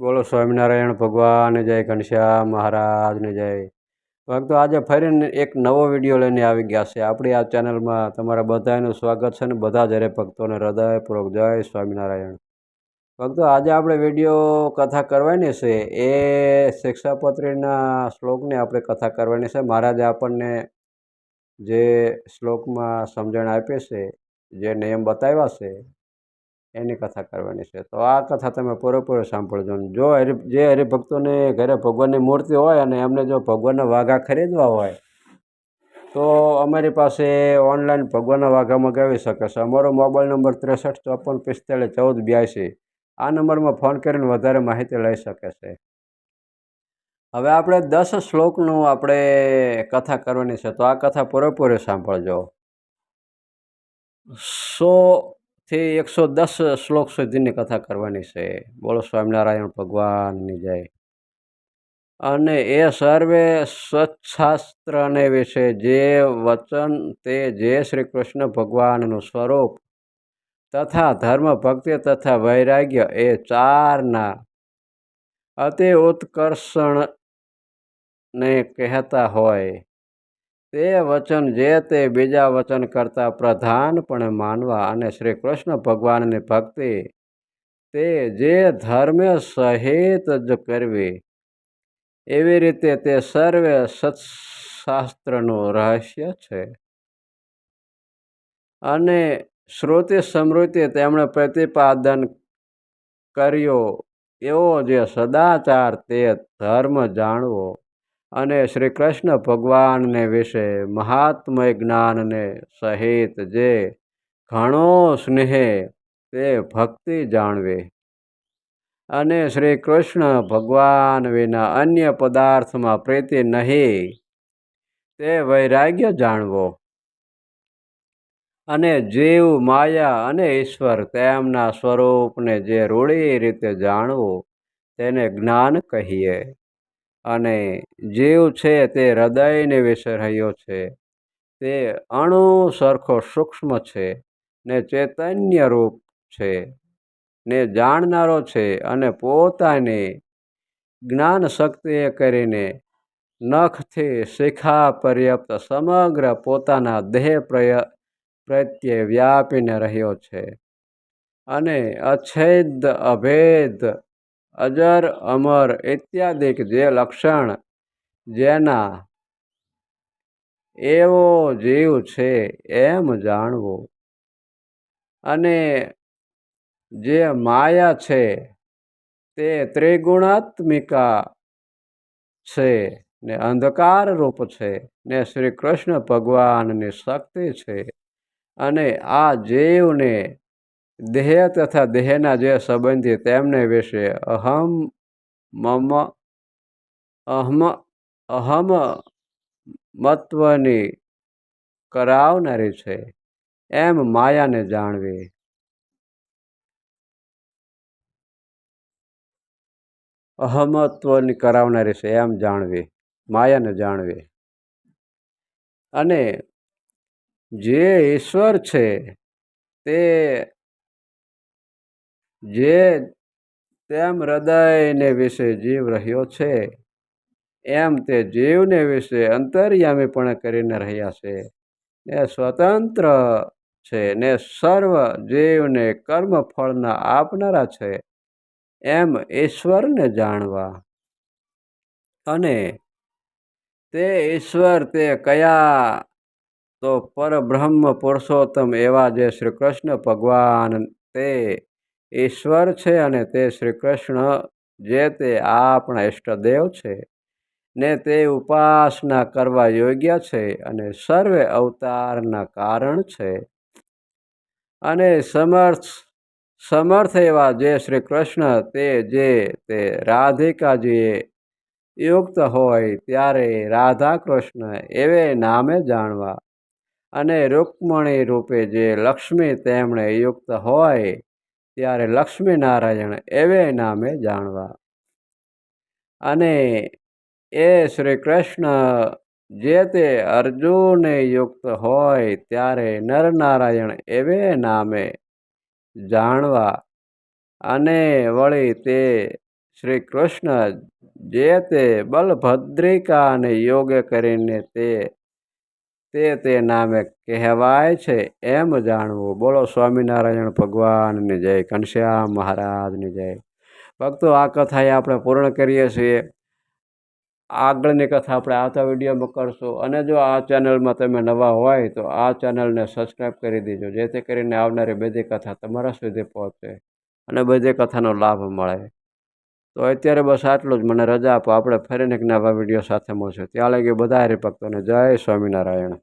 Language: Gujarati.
બોલો સ્વામિનારાયણ ભગવાન જય, ઘનશ્યામ મહારાજને જય. ભક્તો, આજે ફરીને એક નવો વિડીયો લઈને આવી ગયા છે. આપણી આ ચેનલમાં તમારા બધાનું સ્વાગત છે ને બધા જ ભક્તોને હૃદયપૂર્વક જય સ્વામિનારાયણ. ભક્તો, આજે આપણે વિડીયો કથા કરવાની છે એ શિક્ષાપત્રીના શ્લોકની આપણે કથા કરવાની છે. મહારાજે આપણને જે શ્લોકમાં સમજણ આપી છે, જે નિયમ બતાવ્યા છે એની કથા કરવાની છે. તો આ કથા તમે પૂરેપૂરો સાંભળજો. જો જે હરિભક્તોને ઘરે ભગવાનની મૂર્તિ હોય અને એમને જો ભગવાનના વાઘા ખરીદવા હોય તો અમારી પાસે ઓનલાઈન ભગવાનના વાઘા મગાવી શકે છે. અમારો મોબાઈલ નંબર 6354451482. આ નંબરમાં ફોન કરીને વધારે માહિતી લઈ શકે છે. હવે આપણે 10 શ્લોકનું આપણે કથા કરવાની છે. તો આ કથા પૂરેપૂરી સાંભળજો. 100થી 110 શ્લોક સુધીની કથા કરવાની છે. બોલો સ્વામિનારાયણ ભગવાનની જય. અને એ સર્વે સત્શાસ્ત્રને વિશે જે વચન તે જે શ્રી કૃષ્ણ ભગવાનનું સ્વરૂપ તથા ધર્મ, ભક્તિ તથા વૈરાગ્ય એ ચારના અતિ ઉત્કર્ષણને કહેતા હોય તે વચન જે તે બીજા વચન કરતાં પ્રધાનપણે માનવા અને શ્રી કૃષ્ણ ભગવાનની ભક્તિ તે જે ધર્મે સહિત જ કરવી, એવી રીતે તે સર્વે સત્શાસ્ત્રનું રહસ્ય છે. અને શ્રુતિ સ્મૃતિ તેમણે પ્રતિપાદન કર્યો એવો જે સદાચાર તે ધર્મ જાણવો અને શ્રી કૃષ્ણ ભગવાનને વિશે મહાત્મય જ્ઞાનને સહિત જે ઘણો સ્નેહ તે ભક્તિ જાણવી અને શ્રી કૃષ્ણ ભગવાન વિના અન્ય પદાર્થમાં પ્રીતિ નહીં તે વૈરાગ્ય જાણવો અને જીવ, માયા અને ઈશ્વર તેમના સ્વરૂપને જે રૂઢી રીતે જાણવું તેને જ્ઞાન કહીએ. અને જીવ છે તે હૃદયને વિશે રહ્યો છે, તે અણુ સરખો સૂક્ષ્મ છે ને ચૈતન્ય રૂપ છે ને જાણનારો છે અને પોતાની જ્ઞાન શક્તિએ કરીને નખથી શિખા પર્યંત સમગ્ર પોતાના દેહ પ્રત્યે વ્યાપીને રહ્યો છે અને અછેદ, અભેદ, અજર, અમર ઇત્યાદિ જે લક્ષણ જેના એવો જીવ છે એમ જાણવું. અને જે માયા છે તે ત્રિગુણાત્મિકા છે ને અંધકાર રૂપ છે ને શ્રી કૃષ્ણ ભગવાનની શક્તિ છે. અને આ જીવને દેહ તથા દેહના જે સંબંધી તેમને વિશે અહમ મત્વની કરાવનારી છે એમ માયાને જાણવી. અહમત્વની કરાવનારી છે એમ જાણવી, માયાને જાણવી. અને જે ઈશ્વર છે તે જે તેમ હૃદયને વિશે જીવ રહ્યો છે એમ તે જીવને વિશે અંતર્યામીપણે કરીને રહ્યા છે ને સ્વતંત્ર છે ને સર્વ જીવને કર્મ ફળના આપનારા છે એમ ઈશ્વરને જાણવા. અને તે ઈશ્વર તે કયા તો પરબ્રહ્મ પુરુષોત્તમ એવા જે શ્રી કૃષ્ણ ભગવાન તે ઈશ્વર છે અને તે શ્રી કૃષ્ણ જે તે આપણા ઈષ્ટદેવ છે ને તે ઉપાસના કરવા યોગ્ય છે અને સર્વે અવતારના કારણ છે. અને સમર્થ એવા જે શ્રી કૃષ્ણ તે જે તે રાધિકાજીએ યુક્ત હોય ત્યારે રાધા કૃષ્ણ એવે નામે જાણવા. અને રૂકમણી રૂપે જે લક્ષ્મી તેમણે યુક્ત હોય ત્યારે લક્ષ્મીનારાયણ એવે નામે જાણવા. અને એ શ્રી કૃષ્ણ જે તે અર્જુને યુક્ત હોય ત્યારે નરનારાયણ એવે નામે જાણવા. અને વળી તે શ્રી કૃષ્ણ જે તે બલભદ્રિકા અને યોગે કરીને તે નામે કહેવાય છે એમ જાણવું. બોલો સ્વામિનારાયણ ભગવાનની જય, ઘનશ્યામ મહારાજની જય. ભક્તો, આ કથા આપણે પૂર્ણ કરીએ છીએ. આગળની કથા આપણે આવતા વિડીયોમાં કરશું. અને જો આ ચેનલમાં તમે નવા હોય તો આ ચેનલને સબસ્ક્રાઈબ કરી દેજો, જેથી કરીને આવનારી બધી કથા તમારા સુધી પહોંચે અને બધી કથાનો લાભ મળે. તો અત્યારે બસ આટલું જ. મને રજા આપો. આપણે ફરીને એક નવા વિડીયો સાથે મળશું. ત્યાં લગી બધા હરિભક્તોને જય સ્વામિનારાયણ.